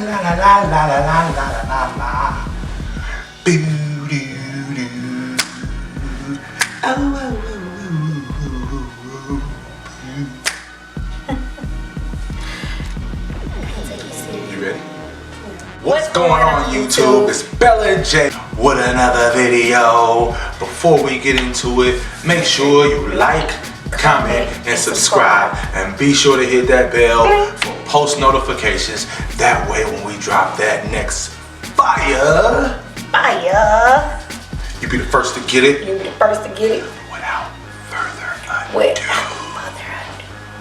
la la la la la la la la la. Boo doo doo. Oh, oh, you ready? What's going on YouTube? It's Bella and Jay with another video. Before we get into it, make sure you like, comment, and subscribe. And be sure to hit that bell for post notifications. That way when we drop that next fire, you be the first to get it. You be the first to get it. Without further ado.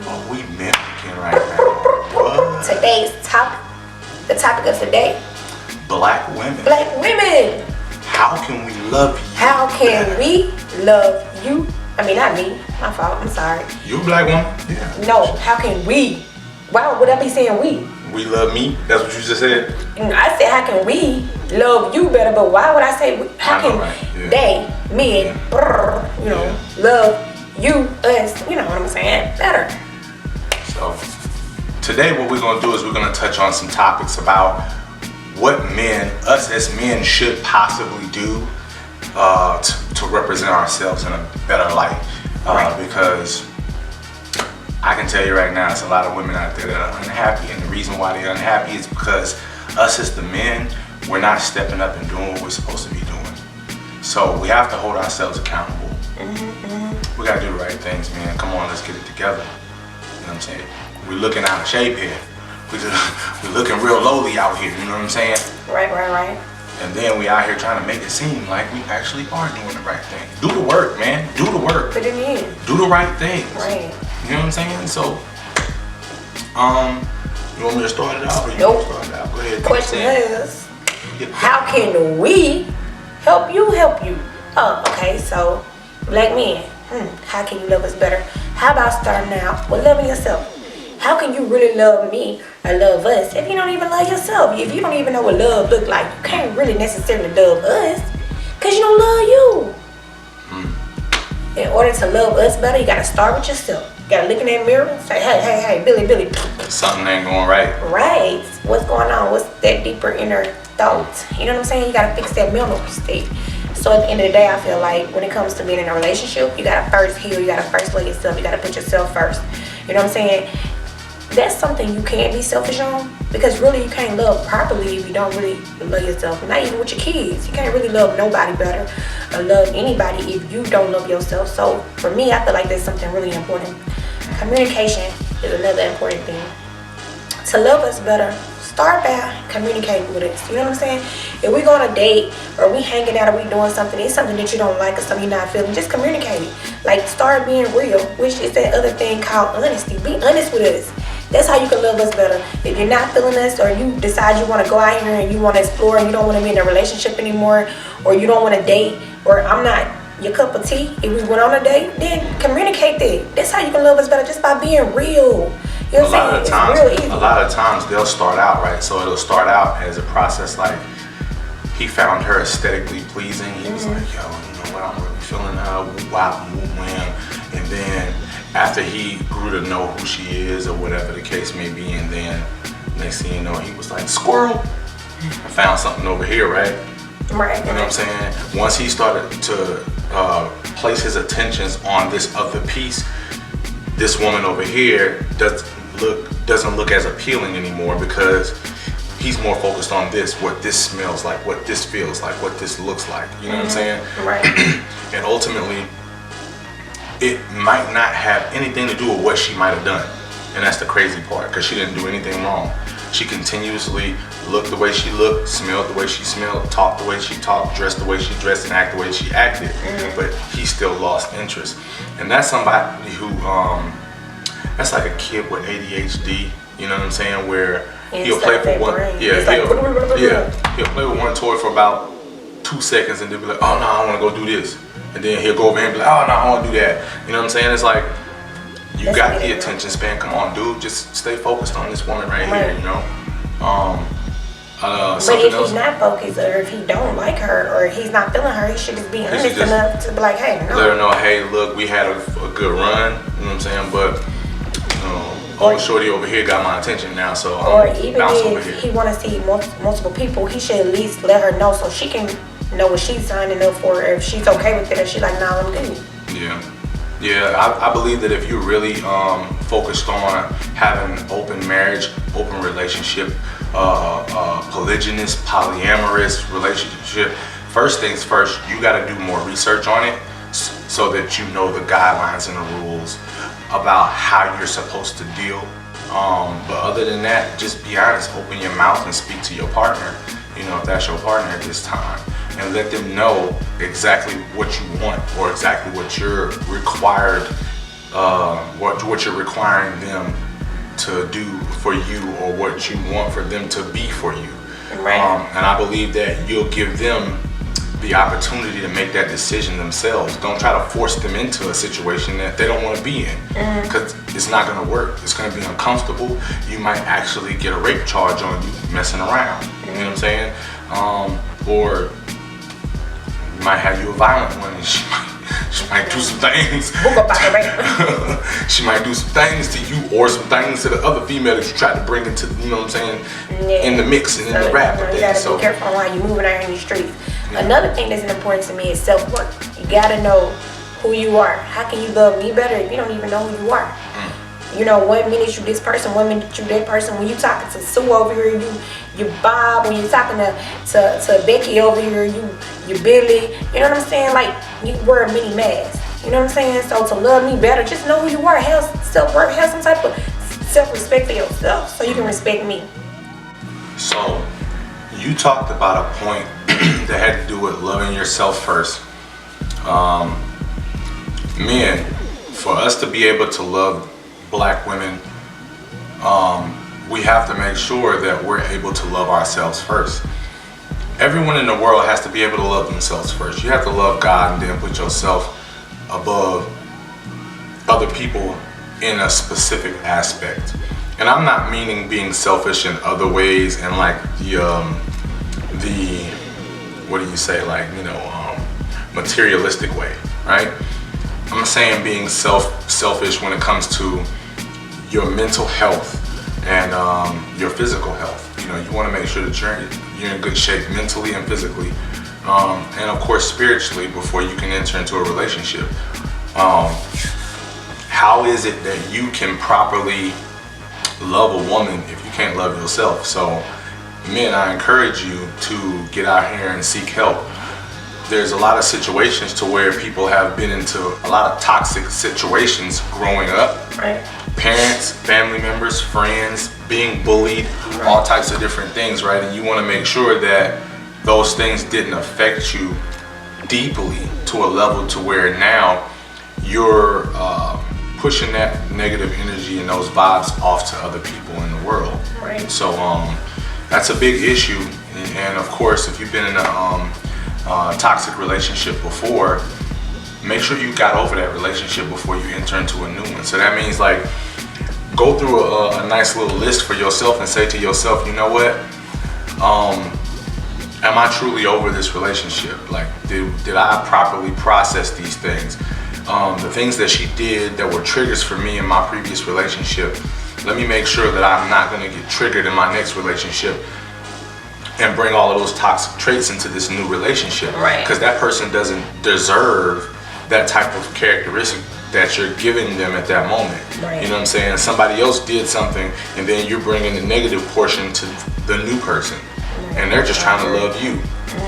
What we mimicking right now? What? Today's topic, the topic of today. Black women. Black women. How can we love you? How can we love you? I mean, not me. My fault. I'm sorry. You a black woman? Yeah. No. How can we? Why would I be saying we? We love me? That's what you just said? I said, how can we love you better? But why would I say, how can they, men, love you, us, you know what I'm saying, better? So, today what we're going to do is we're going to touch on some topics about what us as men should possibly do to represent ourselves in a better light. Because I can tell you right now, there's a lot of women out there that are unhappy, and the reason why they're unhappy is because us as the men, we're not stepping up and doing what we're supposed to be doing. So we have to hold ourselves accountable. We gotta do the right things, man. Come on, let's get it together. You know what I'm saying? We're looking out of shape here. We're looking real lowly out here, you know what I'm saying? Right. And then we out here trying to make it seem like we actually are doing the right thing. Do the work, man. Do the work. But in the end, do the right things. Right. You know what I'm saying? So, you want me to start it out or you want to start it out? Go ahead. Question is, how can we help you? Oh, okay, so black men, how can you love us better? How about starting out with loving yourself? How can you really love me or love us if you don't even love yourself? If you don't even know what love look like, you can't really necessarily love us because you don't love you. In order to love us better, you gotta start with yourself. You gotta look in that mirror and say, hey, Billy. Something ain't going right. Right. What's going on? What's that deeper inner thought? You know what I'm saying? You gotta fix that mental state. So at the end of the day, I feel like when it comes to being in a relationship, you gotta first heal, you gotta first love yourself, you gotta put yourself first. You know what I'm saying? That's something you can't be selfish on, because really you can't love properly if you don't really love yourself. Not even with your kids. You can't really love nobody better or love anybody if you don't love yourself. So for me, I feel like that's something really important. Communication is another important thing. To love us better, start by communicating with us. You know what I'm saying? If we go on a date or we hanging out or we doing something, it's something that you don't like or something you're not feeling, just communicate it. Like, start being real, which is that other thing called honesty. Be honest with us. That's how you can love us better. If you're not feeling us, or you decide you want to go out here and you want to explore and you don't want to be in a relationship anymore, or you don't want to date, or I'm not your cup of tea, if we went on a date, then communicate that. That's how you can love us better, just by being real. You know what I'm saying? A lot of times they'll start out, right? So it'll start out as a process like he found her aesthetically pleasing. He was like, yo, you know what, I'm really feeling her, wow, wham. And then after he grew to know who she is or whatever the case may be, and then next thing you know, he was like, squirrel, I found something over here, right? Right. You know what I'm saying? Once he started to place his attentions on this other piece, this woman over here doesn't look as appealing anymore, because he's more focused on this, what this smells like, what this feels like, what this looks like. You know what I'm saying? Right. And ultimately, it might not have anything to do with what she might have done. And that's the crazy part, because she didn't do anything wrong. She continuously looked the way she looked, smelled the way she smelled, talked the way she talked, dressed the way she dressed, and acted the way she acted. But he still lost interest. And that's somebody who, that's like a kid with ADHD, you know what I'm saying? Where he'll play for one, he'll play with one toy for about 2 seconds and then be like, oh no, I want to go do this. And then he'll go over here and be like, oh no, I want to do that. You know what I'm saying? It's like, you got the attention span. Come on, dude, just stay focused on this woman right here, you know? But if he's not focused, or if he don't like her, or he's not feeling her, he should just be honest enough to be like, hey, no. Let her know, hey, look, we had a good run, you know what I'm saying? But oh, shorty over here got my attention now, so or I'm even bounce over if here. he want to see multiple people, he should at least let her know so she can know what she's signing up for, if she's okay with it, or she's like, nah, I'm good. Yeah, I believe that if you're really focused on having an open marriage, open relationship, polygynous, polyamorous relationship, first things first, you got to do more research on it so that you know the guidelines and the rules about how you're supposed to deal. But other than that, just be honest, open your mouth and speak to your partner, you know, if that's your partner at this time, and let them know exactly what you want, or exactly what you're required, what you're requiring them to do for you, or what you want for them to be for you. Right. And I believe that you'll give them the opportunity to make that decision themselves. Don't try to force them into a situation that they don't want to be in, because it's not going to work. It's going to be uncomfortable. You might actually get a rape charge on you messing around. You know what I'm saying? Or you might have you a violent one, and she might do some things. She might do some things to you, or some things to the other female that you tried to bring into, you know what I'm saying, in the mix and in the rap. You gotta be careful on how you moving out in the streets. Another thing that's important to me is self-worth. You gotta know who you are. How can you love me better if you don't even know who you are? You know, 1 minute you this person, 1 minute you that person. When you talking to Sue over here, you Bob. When you're talking to Becky over here, you Billy. You know what I'm saying? Like, you wear a mini mask. You know what I'm saying? So to love me better, just know who you are. Have self-worth. Have some type of self-respect for yourself, so you can respect me. So, you talked about a point that had to do with loving yourself first. Men, for us to be able to love Black women, we have to make sure that we're able to love ourselves first. Everyone in the world has to be able to love themselves first. You have to love God and then put yourself above other people in a specific aspect. And I'm not meaning being selfish in other ways, and like the what do you say, like, you know, materialistic way, right? I'm saying being selfish when it comes to your mental health and your physical health. You know, you want to make sure that you're in good shape mentally and physically, and of course spiritually, before you can enter into a relationship. How is it that you can properly love a woman if you can't love yourself? So, men, I encourage you to get out here and seek help. There's a lot of situations to where people have been into a lot of toxic situations growing up. Right. Parents, family members, friends, being bullied, all types of different things, right? And you want to make sure that those things didn't affect you deeply to a level to where now you're pushing that negative energy and those vibes off to other people in the world. Right. So that's a big issue. And of course, if you've been in a toxic relationship before, make sure you got over that relationship before you enter into a new one. So that means, like, go through a nice little list for yourself and say to yourself, you know what, am I truly over this relationship? Like, did I properly process these things? The things that she did that were triggers for me in my previous relationship, let me make sure that I'm not going to get triggered in my next relationship and bring all of those toxic traits into this new relationship. Right. Because that person doesn't deserve that type of characteristic that you're giving them at that moment. Right. You know what I'm saying? Somebody else did something, and then you're bringing the negative portion to the new person, and they're just trying to love you.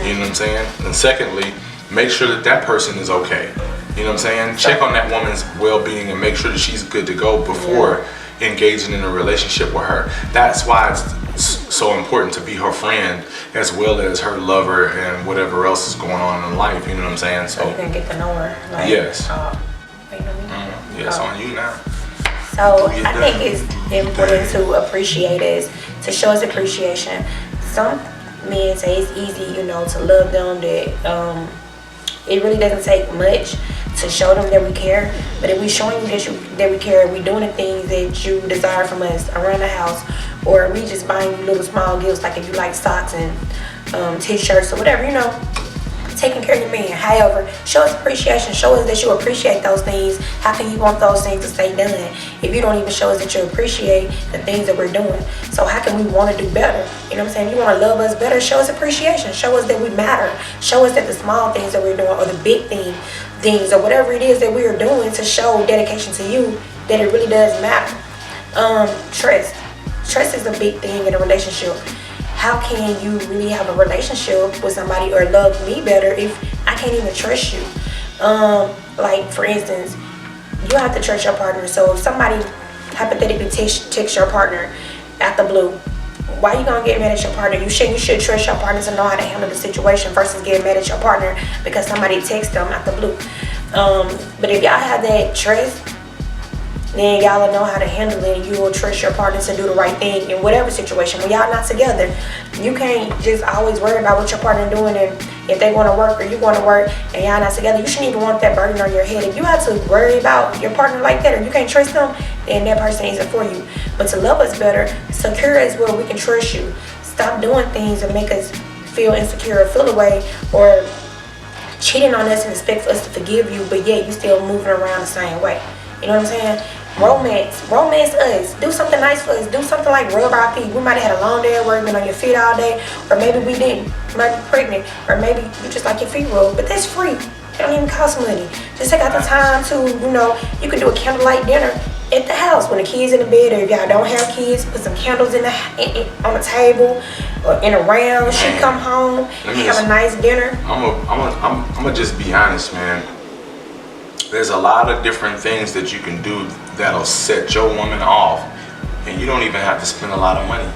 You know what I'm saying? And secondly, make sure that that person is okay. You know what I'm saying? Check on that woman's well-being and make sure that she's good to go before engaging in a relationship with her. That's why it's so important to be her friend as well as her lover and whatever else is going on in life. You know what I'm saying? So you can get to know her. Like, yes. Yes, on you now. So I think it's important to appreciate us, to show us appreciation. Some men say it's easy, you know, to love them, that it really doesn't take much to show them that we care. But if we're showing you that we care, we doing the things that you desire from us around the house, or we just buying you little small gifts, like if you like socks and t-shirts or whatever, you know, taking care of your man. However, show us appreciation. Show us that you appreciate those things. How can you want those things to stay done if you don't even show us that you appreciate the things that we're doing? So how can we want to do better? You know what I'm saying? You want to love us better, show us appreciation. Show us that we matter. Show us that the small things that we're doing or the big things or whatever it is that we are doing to show dedication to you, that it really does matter. Trust. Trust is a big thing in a relationship. How can you really have a relationship with somebody or love me better if I can't even trust you? Like for instance, you have to trust your partner. So if somebody hypothetically texts your partner out the blue, why you gonna get mad at your partner? You should trust your partner to know how to handle the situation versus getting mad at your partner because somebody texts them out the blue. But if y'all have that trust, then y'all will know how to handle it, and you will trust your partner to do the right thing in whatever situation. When y'all not together, you can't just always worry about what your partner doing, and if they want to work or you want to work and y'all not together, you shouldn't even want that burden on your head. If you have to worry about your partner like that, or you can't trust them, then that person isn't for you. But to love us better, secure us where we can trust you. Stop doing things that make us feel insecure or feel away, or cheating on us and expect for us to forgive you, but yet you still moving around the same way. You know what I'm saying? Romance us. Do something nice for us. Do something like rub our feet. We might have had a long day at work, been on your feet all day, or maybe we didn't. You might be pregnant, or maybe you just like your feet rubbed, but that's free. It don't even cost money. Just take out the time to, you can do a candlelight dinner at the house when the kids in the bed, or if y'all don't have kids, put some candles on the table or in a round. She come home, have a nice dinner. I'm gonna just be honest, man. There's a lot of different things that you can do that'll set your woman off, and you don't even have to spend a lot of money.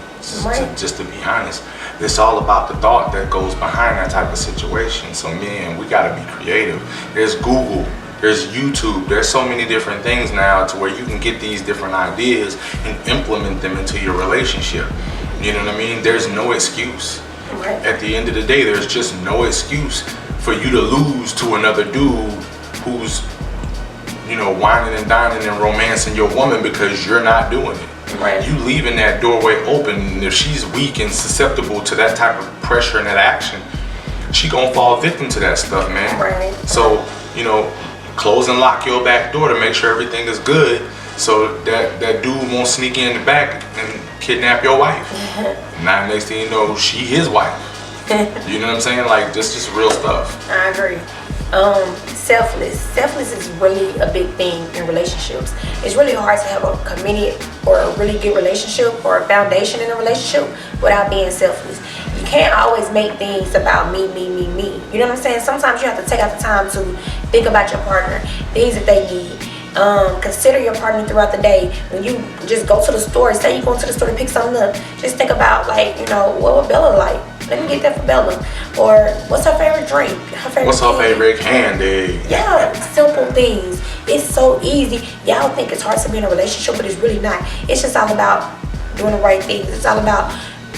Just to be honest, it's all about the thought that goes behind that type of situation. So man, we gotta be creative. There's Google, there's YouTube, there's so many different things now to where you can get these different ideas and implement them into your relationship. You know what I mean? There's no excuse. At the end of the day, there's just no excuse for you to lose to another dude who's whining and dining and romancing your woman because you're not doing it. You leaving that doorway open, and if she's weak and susceptible to that type of pressure and that action, she gonna fall victim to that stuff, man. So, close and lock your back door to make sure everything is good, so that dude won't sneak in the back and kidnap your wife. Now next thing you know, she his wife. You know what I'm saying? Like, just real stuff. I agree. Selfless is really a big thing in relationships. It's really hard to have a committed or a really good relationship or a foundation in a relationship without being selfless. You can't always make things about me. You know what I'm saying? Sometimes you have to take out the time to think about your partner, things that they need. Consider your partner throughout the day. When you just go to the store, say you go to the store to pick something up, just think about, like, what would Bella like? Let me get that for Bella. Or what's her favorite drink? What's her favorite candy? Yeah, simple things. It's so easy. Y'all think it's hard to be in a relationship, but it's really not. It's just all about doing the right things. It's all about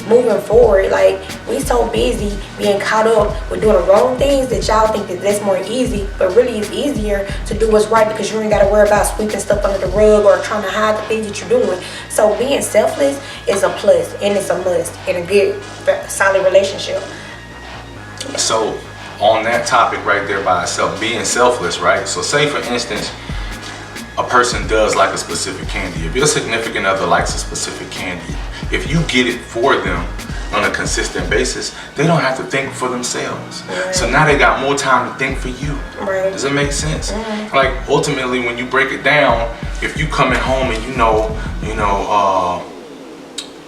moving forward. Like, we so busy being caught up with doing the wrong things that y'all think that that's more easy, but really it's easier to do what's right because you ain't got to worry about sweeping stuff under the rug or trying to hide the things that you're doing. So being selfless is a plus, and it's a must in a good, solid relationship. So on that topic right there by itself, being selfless, right? So say for instance, a person does like a specific candy. If your significant other likes a specific candy, if you get it for them on a consistent basis, they don't have to think for themselves. So now they got more time to think for you. Does it make sense? Like, ultimately, when you break it down, if you coming home and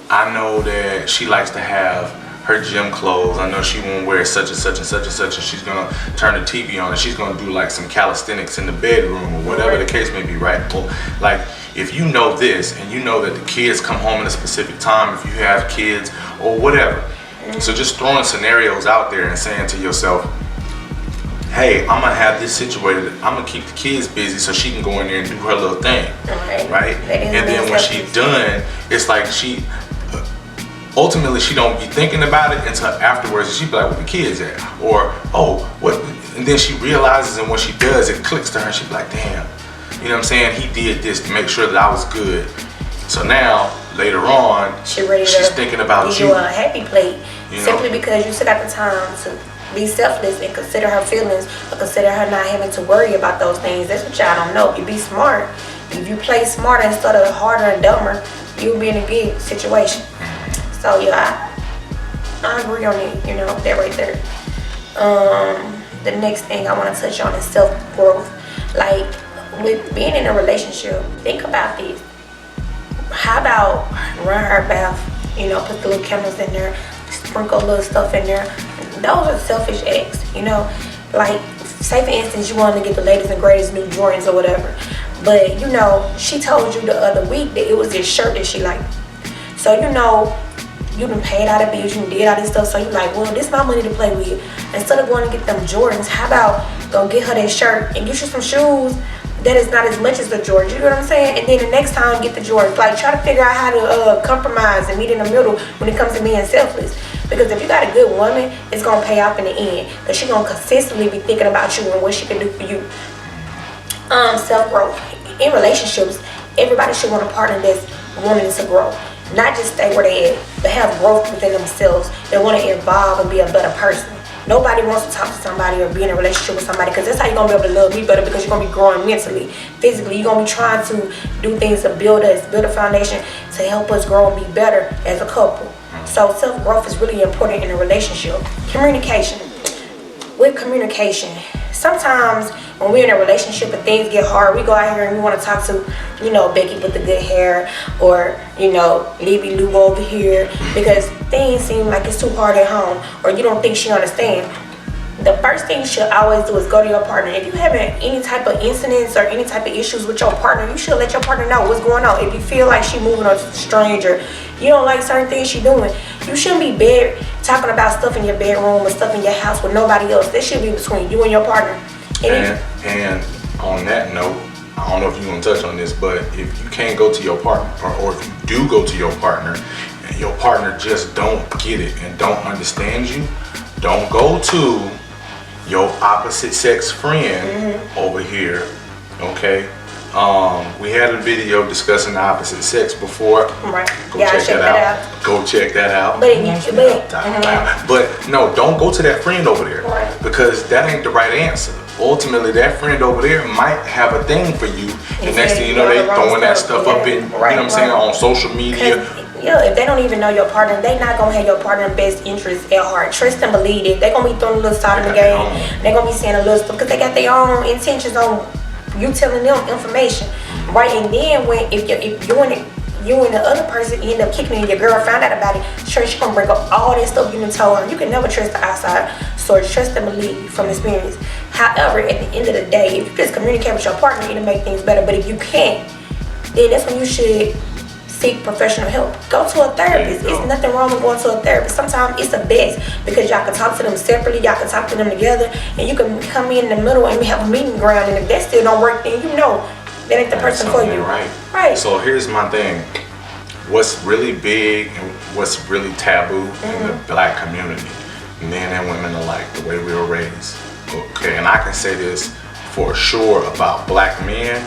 I know that she likes to have her gym clothes. I know she won't wear such and such and such and such, and she's gonna turn the TV on and she's gonna do like some calisthenics in the bedroom or whatever the case may be, right? Well, like, if you know this and you know that the kids come home at a specific time, if you have kids or whatever. So just throwing scenarios out there and saying to yourself, hey, I'm gonna have this situated, I'm gonna keep the kids busy so she can go in there and do her little thing, right? And then when she's done, it's like ultimately she don't be thinking about it until afterwards. She be like, where the kids at? Or, oh, what? And then she realizes, and when she does, it clicks to her and she be like, damn, you know what I'm saying? He did this to make sure that I was good. So now, later on, she's thinking about you. A happy plate, simply because you took out the time to be selfless and consider her feelings, or consider her not having to worry about those things. That's what y'all don't know. You be smart. If you play smarter instead of harder and dumber, you'll be in a good situation. So yeah, I agree on it, you know, that right there. The next thing I want to touch on is self-growth. Like, with being in a relationship, think about this. How about run her bath, you know, put the little candles in there, sprinkle a little stuff in there. Those are selfish acts, you know. Like, say for instance, you want to get the latest and greatest new Jordans or whatever, but you know, she told you the other week that it was this shirt that she liked. So you know, you done paid all the bills, you done did all this stuff, so you like, well, this is my money to play with. Instead of going to get them Jordans, how about go get her that shirt and get you some shoes that is not as much as the Jordans, you know what I'm saying? And then the next time, get the Jordans. Like, try to figure out how to compromise and meet in the middle when it comes to being selfless. Because if you got a good woman, it's going to pay off in the end. Because she's going to consistently be thinking about you and what she can do for you. Self-growth. In relationships, everybody should want a partner that's wanting to grow. Not just stay where they at, but have growth within themselves. They want to evolve and be a better person. Nobody wants to talk to somebody or be in a relationship with somebody, because that's how you're going to be able to love me better, because you're going to be growing mentally, physically. You're going to be trying to do things to build us, build a foundation to help us grow and be better as a couple. So self-growth is really important in a relationship. Communication. With communication, sometimes when we're in a relationship and things get hard, we go out here and we want to talk to, you know, Becky with the good hair, or, you know, Libby Lou over here, because things seem like it's too hard at home, or you don't think she understands. The first thing you should always do is go to your partner. If you're having any type of incidents or any type of issues with your partner, you should let your partner know what's going on. If you feel like she moving on strange, or you don't like certain things she doing, you shouldn't be talking about stuff in your bedroom or stuff in your house with nobody else. This should be between you and your partner. And on that note, I don't know if you want to touch on this, but if you can't go to your partner, or if you do go to your partner and your partner just don't get it and don't understand you, don't go to your opposite sex friend over here, okay? We had a video discussing the opposite sex before. Right. Go check that out. Go check that out. But no, don't go to that friend over there, because that ain't the right answer. Ultimately, that friend over there might have a thing for you. The next thing you know, they throwing that stuff up in, you know what I'm saying, on social media. Yeah, if they don't even know your partner, they not gonna have your partner's best interest at heart. Trust and believe it. They gonna be throwing a little side of the game. They gonna be saying a little stuff because they got their own intentions on you telling them information, right? And then if you and the other person end up kicking in, your girl found out about it, sure, she gonna bring up all that stuff you done told her. You can never trust the outside source. Trust and believe from experience. However, at the end of the day, if you just communicate with your partner, it'll make things better. But if you can't, then that's when you should seek professional help. Go to a therapist. It's nothing wrong with going to a therapist. Sometimes it's the best, because y'all can talk to them separately, y'all can talk to them together, and you can come in the middle and have a meeting ground. And if that still don't work, then you know that ain't the person for you. Right. So here's my thing. What's really big and what's really taboo in the black community, men and women alike, the way we were raised. Okay, and I can say this for sure about black men,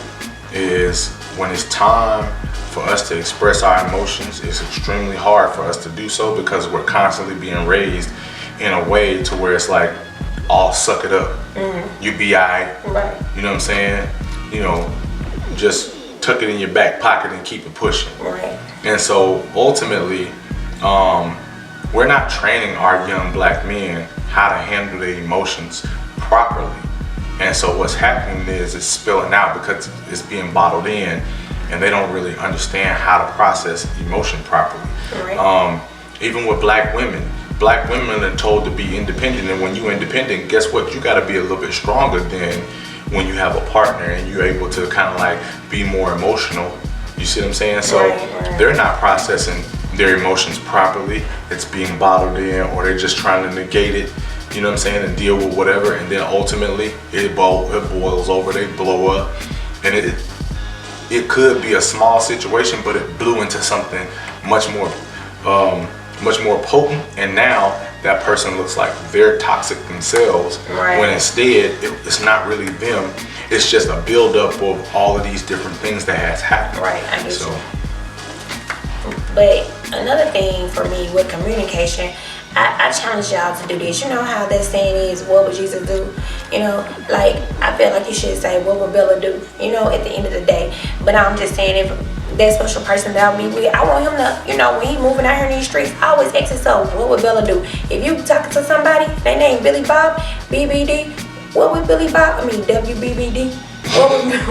is when it's time for us to express our emotions, it's extremely hard for us to do so, because we're constantly being raised in a way to where it's like, all suck it up. You be alright. Right. You know what I'm saying? You know, just tuck it in your back pocket and keep it pushing. Right. And so ultimately, we're not training our young black men how to handle their emotions properly. And so what's happening is it's spilling out because it's being bottled in, and they don't really understand how to process emotion properly. Right. Even with black women are told to be independent, and when you're independent, guess what? You got to be a little bit stronger than when you have a partner and you're able to kind of like be more emotional. You see what I'm saying? So they're not processing their emotions properly. It's being bottled in, or they're just trying to negate it, you know what I'm saying, and deal with whatever, and then ultimately it boils over, they blow up, and it could be a small situation, but it blew into something much more potent, and now that person looks like they're toxic themselves, when instead it's not really them. It's just a buildup of all of these different things that has happened. Right, I get you. But another thing for me with communication, I challenge y'all to do this. You know how that saying is, what would Jesus do? You know, like, I feel like you should say, what would Bella do? You know, at the end of the day. But I'm just saying, if that special person that I'll be with, I want him to, you know, when he moving out here in these streets, I always ask himself, what would Bella do? If you talking to somebody, they name Billy Bob, BBD, what would Billy Bob, I mean, WBBD,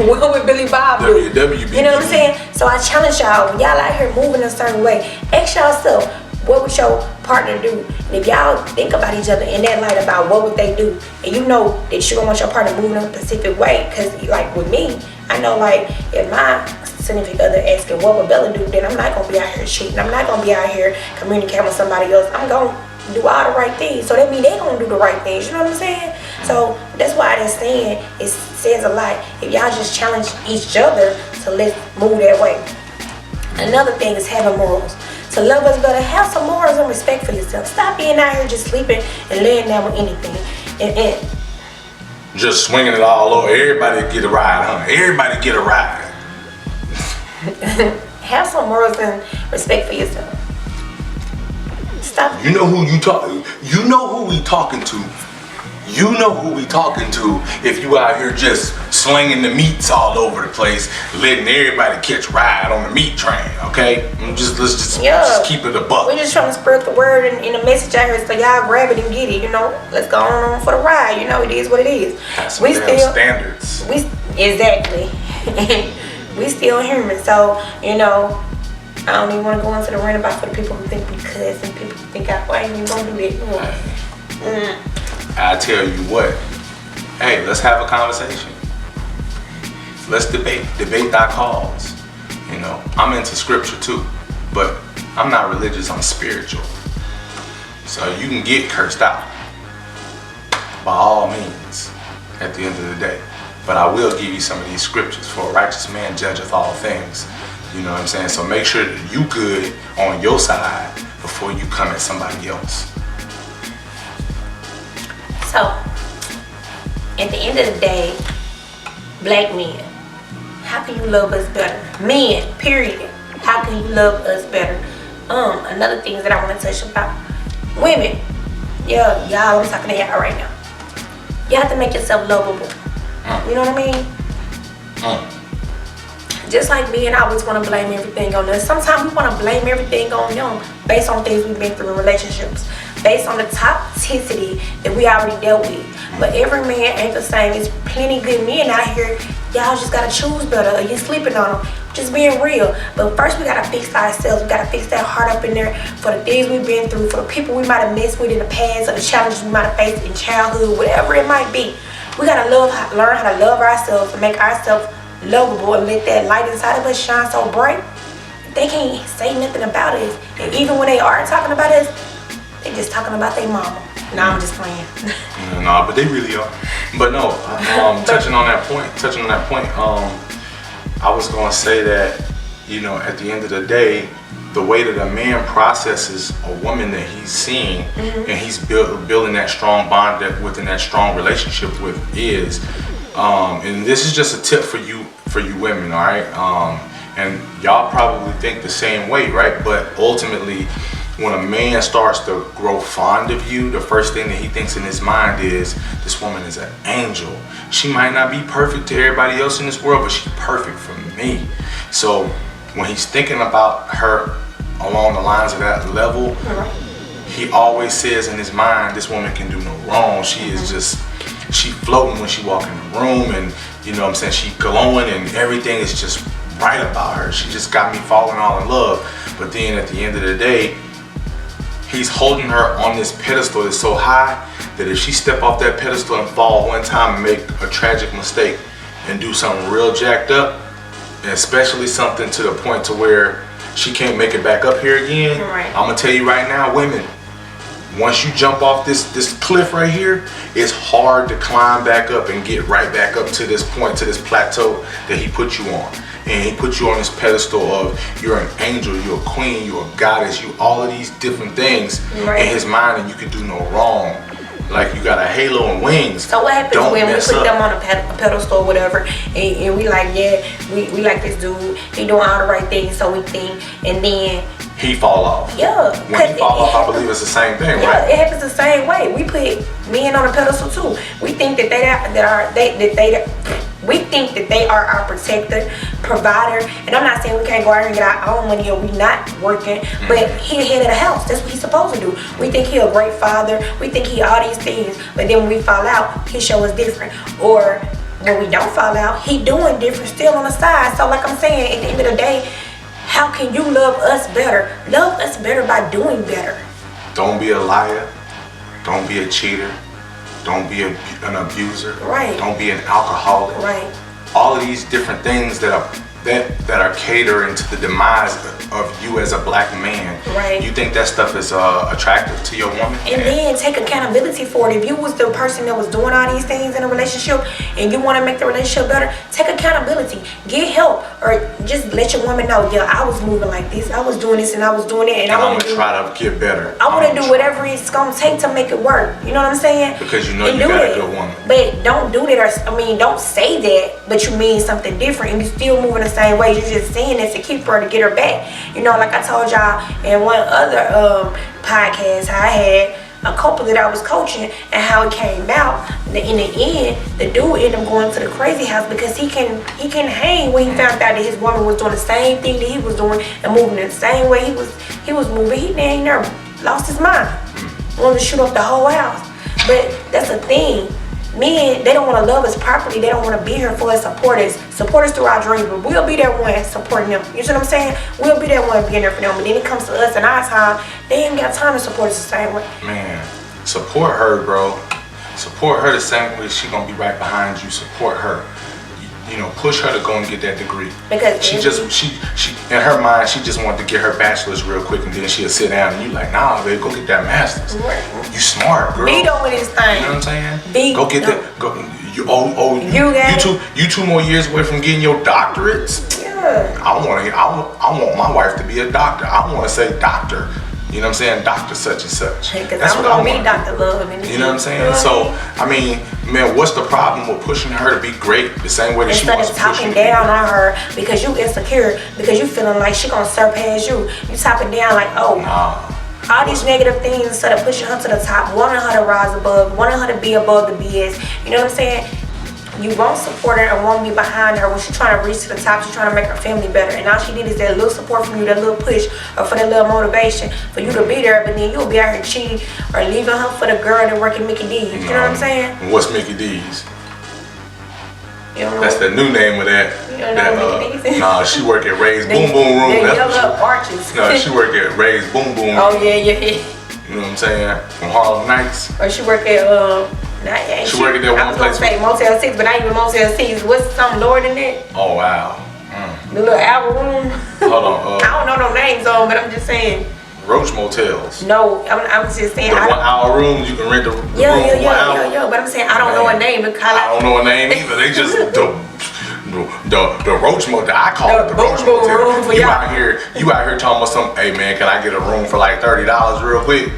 what would Billy Bob do? WWBD. You know what I'm saying? So I challenge y'all, when y'all out here moving a certain way, ask yourself, what would your partner do? And if y'all think about each other in that light about what would they do, and you know that you don't want your partner moving in a specific way, because like with me, I know like if my significant other asking what would Bella do, then I'm not gonna be out here cheating. I'm not gonna be out here communicating with somebody else. I'm gonna do all the right things. So that means they gonna do the right things. You know what I'm saying? So that's why that saying, it says a lot. If y'all just challenge each other to let's move that way. Another thing is having morals. To love us better, have some morals and respect for yourself. Stop being out here just sleeping and laying down with anything. And just swinging it all over. Everybody get a ride, huh? Everybody get a ride. have some morals and respect for yourself. Stop. You know who you talk. You know who we talking to. You know who we talking to if you out here just slinging the meats all over the place, letting everybody catch ride on the meat train, okay? Let's just keep it a buck. We're just trying to spread the word and the message out here so y'all grab it and get it, you know? Let's go on for the ride, you know? It is what it is. Have some damn standards. Exactly. We still human, so, you know, I don't even want to go into the rant about for the people who think we cuss and people who think I ain't even gonna do that. I tell you what, hey, let's have a conversation. Let's debate thy cause. You know, I'm into scripture too, but I'm not religious, I'm spiritual. So you can get cursed out by all means at the end of the day. But I will give you some of these scriptures. For a righteous man judgeth all things. You know what I'm saying? So make sure that you good on your side before you come at somebody else. So, at the end of the day, black men, how can you love us better? Men, period. How can you love us better? Another thing that I want to touch about. Women. Yeah, y'all, I'm talking to y'all right now. You have to make yourself lovable. You know what I mean? Just like me, and I always want to blame everything on us. Sometimes we want to blame everything on them based on things we've been through in relationships, based on the toxicity that we already dealt with. But every man ain't the same. There's plenty good men out here. Y'all just gotta choose better, or you're sleeping on them. Just being real. But first we gotta fix ourselves. We gotta fix that heart up in there for the things we've been through, for the people we might have messed with in the past, or the challenges we might have faced in childhood, whatever it might be. We gotta learn how to love ourselves and make ourselves lovable and let that light inside of us shine so bright. They can't say nothing about us. And even when they are talking about us, they just talking about their mama. Nah, I'm just playing. Nah, but they really are. But no, touching on that point, I was gonna say that, you know, at the end of the day, the way that a man processes a woman that he's seeing and he's building that strong bond within that strong relationship with is, and this is just a tip for you women, all right? And y'all probably think the same way, right? But ultimately, when a man starts to grow fond of you, the first thing that he thinks in his mind is, this woman is an angel. She might not be perfect to everybody else in this world, but she's perfect for me. So when he's thinking about her along the lines of that level, he always says in his mind, this woman can do no wrong. She is just, she floating when she walk in the room, and you know what I'm saying, she glowing and everything is just right about her. She just got me falling all in love. But then at the end of the day, he's holding her on this pedestal that's so high that if she step off that pedestal and fall one time and make a tragic mistake and do something real jacked up, and especially something to the point to where she can't make it back up here again, I'm gonna tell you right now, women, once you jump off this cliff right here, it's hard to climb back up and get right back up to this point, to this plateau that he put you on. And he put you on this pedestal of, you're an angel, you're a queen, you're a goddess, you all of these different things in his mind, and you can do no wrong. Like, you got a halo and wings. So what happens when we put them on a pedestal or whatever, and we like, yeah, we like this dude, he doing all the right things, so we think, and then he fall off. Yeah. When he fall off, I believe it's the same thing, Yeah, right? it happens the same way. We put men on a pedestal too. We think that we think that they are our protector, provider. And I'm not saying we can't go out and get our own money or we not working, but he the head of the house. That's what he's supposed to do. We think he a great father. We think he all these things. But then when we fall out, he show us different. Or when we don't fall out, he doing different still on the side. So like I'm saying, at the end of the day, how can you love us better? Love us better by doing better. Don't be a liar. Don't be a cheater. Don't be an abuser. Right. Don't be an alcoholic. Right. All of these different things that are catering to the demise of you as a black man. Right. You think that stuff is attractive to your woman? And then take accountability for it. If you was the person that was doing all these things in a relationship and you want to make the relationship better, take accountability. Get help, or just let your woman know, yeah, I was moving like this, I was doing this and I was doing it, and I'm I gonna want to try to get better. I want to do whatever it's gonna take to make it work. You know what I'm saying? Because you know And you do got it. a good woman. But don't do that, or don't say that, but you mean something different, and you still moving the same way. You're just saying this to keep her, to get her back. You know, like I told y'all in one other podcast, I had a couple that I was coaching, and how it came out. In the end, the dude ended up going to the crazy house because he can hang when he found out that his woman was doing the same thing that he was doing and moving in the same way he was moving. He ain't never lost his mind. Wanted to shoot up the whole house. But that's the thing. Men, they don't want to love us properly. They don't want to be here for us, support us through our dreams. But we'll be that one supporting them. You see what I'm saying? We'll be that one being there for them. But then it comes to us in our time, they ain't got time to support us the same way. Man, support her, bro. Support her the same way she gonna be right behind you. Support her. You know, push her to go and get that degree. Because she in her mind, she just wanted to get her bachelor's real quick, and then she'll sit down and you like, nah, babe, go get that master's. Right. You smart, girl. Be doing this thing. You know what I'm saying? Be go get that. Go. You 2 more years away from getting your doctorates. Yeah. I want my wife to be a doctor. I want to say doctor. You know what I'm saying? Doctor such and such. Because That's I'm what I going to be want. Dr. Love. You know what I'm saying? So, I mean, man, what's the problem with pushing her to be great the same way that she Instead wants of to push you talking to be down great? on her because you insecure, because you feeling like she gonna surpass you, you talking down like, oh, Nah. all these negative things, instead of pushing her to the top, wanting her to rise above, wanting her to be above the BS. You know what I'm saying? You won't support her and won't be behind her when she's trying to reach to the top. She's trying to make her family better, and all she needs is that little support from you, that little push, or for that little motivation for you to be there. But then you'll be out here cheating or leaving her for the girl that work at Mickey D's. You know what I'm saying? And what's Mickey D's? You don't know. That's the new name of that. You don't know Mickey D's? Nah, she work at Ray's Boom Boom Room. The That's yellow what arches. No, she work at Ray's Boom Boom. Oh yeah. You know what I'm saying? From Harlem Nights. Or she work at She work at that one place. I was gonna say Motel 6, but not even Motel 6. What's something lower than that? Oh wow. The little hour room. Hold on. I don't know no names on, but I'm just saying. Roach Motels. No, I'm just saying. The 1 hour rooms you can rent the room for 1 hour. Yeah. But I'm saying I don't know a name. I don't know a name either. They just the Roach Motel. I call it the Roach Motel. You out here talking about some. Hey man, can I get a room for like $30 real quick?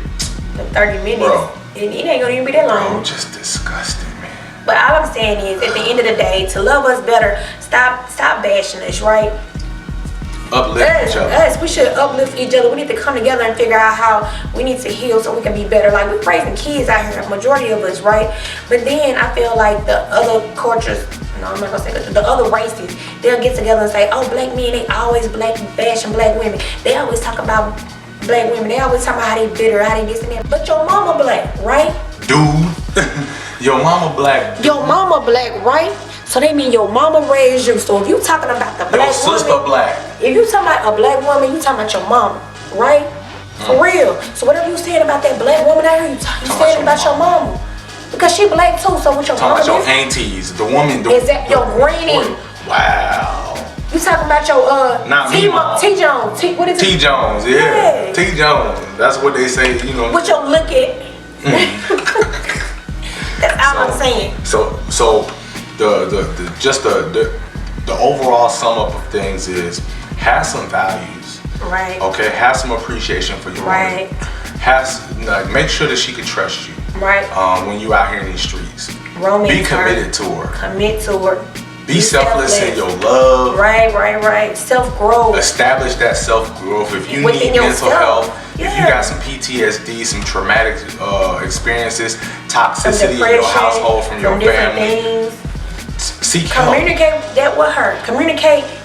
30 minutes. Bro. It ain't gonna even be that long. Bro, just disgusting, man. But all I'm saying is, at the end of the day, to love us better, stop bashing us, right? Uplift each other. Us, we should uplift each other. We need to come together and figure out how we need to heal so we can be better. Like, we're raising kids out here, a majority of us, right? But then I feel like the other cultures, no, I'm not gonna say that, the other races, they'll get together and say, oh, black men, they always bashing black women. They always talk about black women. They always talk about how they bitter, how they this and that. But your mama black, right? Dude, your mama black. Your mama black, right? So they mean your mama raised you. So if you talking about the black Your sister woman, black. if you talking about a black woman, you talking about your mama, right? For real. So whatever you saying about that black woman out here, you saying about your mama. Because she black too, so what your mama Talking about your aunties, the woman. Is that your granny? Wow. You talking about your Not me, Mom. T Jones. What is it? T Jones, yeah. T Jones. That's what they say, you know. What your look at? That's all I'm saying. So the overall sum up of things is have some values. Right. Okay, have some appreciation for your Right. woman. Make sure that she can trust you. Right. When you out here in these streets. Romance Be committed to her. Commit to her. Be selfless in your love. Right. Right. Self-growth. Establish that self-growth. If you Within need mental yourself. health, if you got some PTSD, some traumatic experiences, toxicity in your household from your family, seek help. Communicate that with her.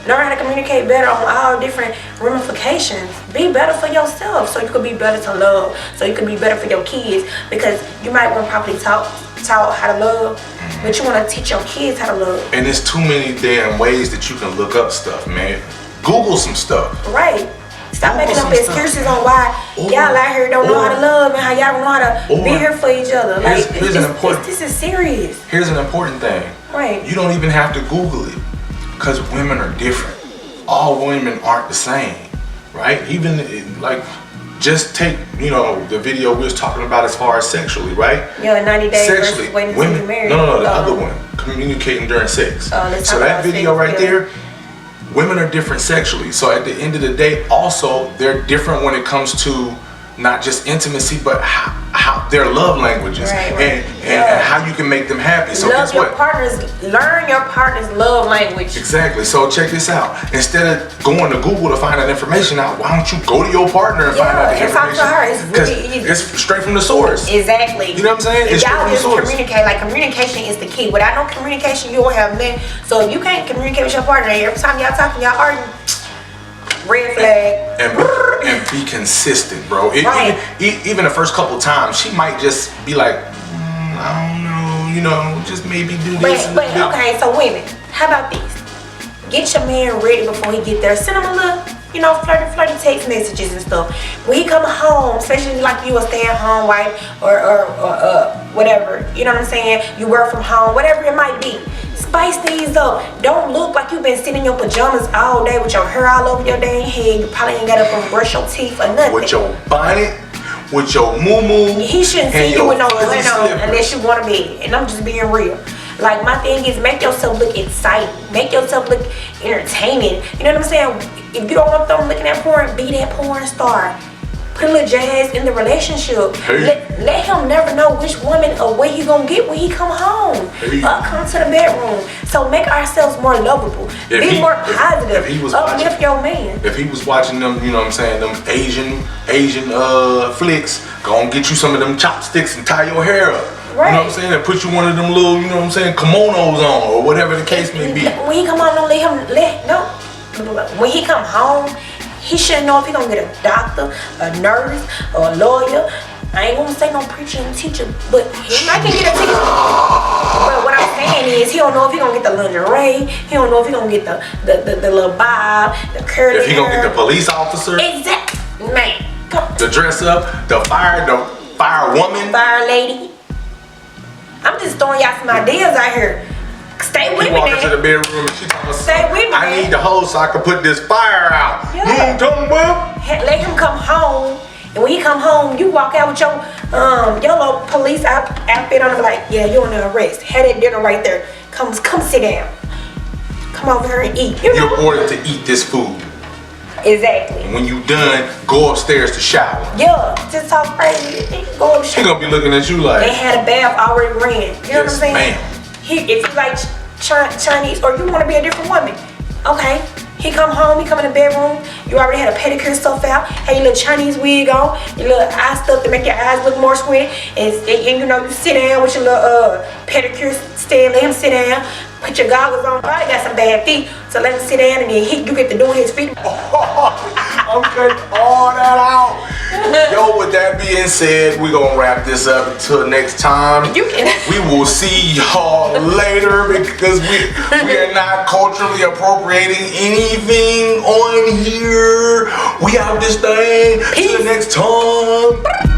Learn how to communicate better on all different ramifications. Be better for yourself so you could be better to love. So you could be better for your kids, because you might want to properly taught how to love, but you want to teach your kids how to love. And there's too many damn ways that you can look up stuff, man. Google some stuff. Right. Stop making up excuses on why y'all out here don't know how to love and how y'all don't know how to be here for each other. Like, this is serious. Here's an important thing. Right. You don't even have to Google it, because women are different. All women aren't the same, right? Even like, just take, the video we was talking about as far as sexually, right? Yeah, 90 days sexually, versus waiting women, until you're married. No, the other one, communicating during sex. So that video right there, women are different sexually. So at the end of the day, also, they're different when it comes to not just intimacy, but how their love languages and how you can make them happy. So learn your partner's love language. Exactly. So check this out. Instead of going to Google to find that information out, why don't you go to your partner and find out the information? Talk to her. It's really easy. It's straight from the source. Exactly. You know what I'm saying? It's y'all just source. communicate. Like, communication is the key. Without no communication, you won't have nothing. So if you can't communicate with your partner, every time y'all talking, y'all arguing, red flag. And be consistent, bro. Even the first couple times, she might just be like, I don't know, just maybe do this. But okay, so women, how about this? Get your man ready before he get there. Send him a little, flirty text messages and stuff. When he come home, especially like you a stay-at-home wife or whatever, you know what I'm saying? You work from home, whatever it might be. Spice these up. Don't look like you've been sitting in your pajamas all day with your hair all over your dang head. You probably ain't got up and brush your teeth or nothing. With your bonnet, with your moo-moo. He shouldn't see you with no linen on unless you want to be. And I'm just being real. Like, my thing is, make yourself look exciting. Make yourself look entertaining. You know what I'm saying? If you don't want them looking at porn, be that porn star. Put a little jazz in the relationship. Hey. Let him never know which woman or what he gonna get when he come home. Hey. Come to the bedroom. So make ourselves more lovable. Be more positive. Uplift your man. If he was watching them, them Asian flicks, go and get you some of them chopsticks and tie your hair up. Right. You know what I'm saying? And put you one of them little, kimonos on, or whatever the case may be. When he come home, don't no. When he come home, he shouldn't know if he gonna get a doctor, a nurse, or a lawyer. I ain't gonna say no preacher and teacher, but he might can get a teacher. But what I'm saying is, he don't know if he gonna get the lingerie. He don't know if he gonna get the little bob, the curly hair. If he gonna get the police officer. Exactly, man. Come. The dress up, the fire woman. Fire lady. I'm just throwing y'all some ideas out here. Stay with me, walk man. into the bedroom and she talking, Stay with me, I need the hose so I can put this fire out. Yeah. You know what I'm talking about? Let him come home, and when he come home, you walk out with your little police outfit on, like, yeah, you under arrest. Had that dinner right there. Come sit down. Come over here and eat. You're ordered to eat this food. Exactly. And when you done, go upstairs to shower. Yeah, just talk crazy. Go up. She gonna be looking at you like. They had a bath already ran. You know what I'm saying? Ma'am. If you like Chinese, or you want to be a different woman, okay. He come home, he come in the bedroom, you already had a pedicure stuff out, had your little Chinese wig on, your little eye stuff to make your eyes look more squinty, and you sit down with your little pedicure stand, let him sit down, put your goggles on, probably got some bad feet, so let him sit down, and then you get to doing his feet. I'm cutting all that out. Yo, with that being said, we're gonna wrap this up until next time. We will see y'all later, because we are not culturally appropriating anything on here. We out this thing. Till next time.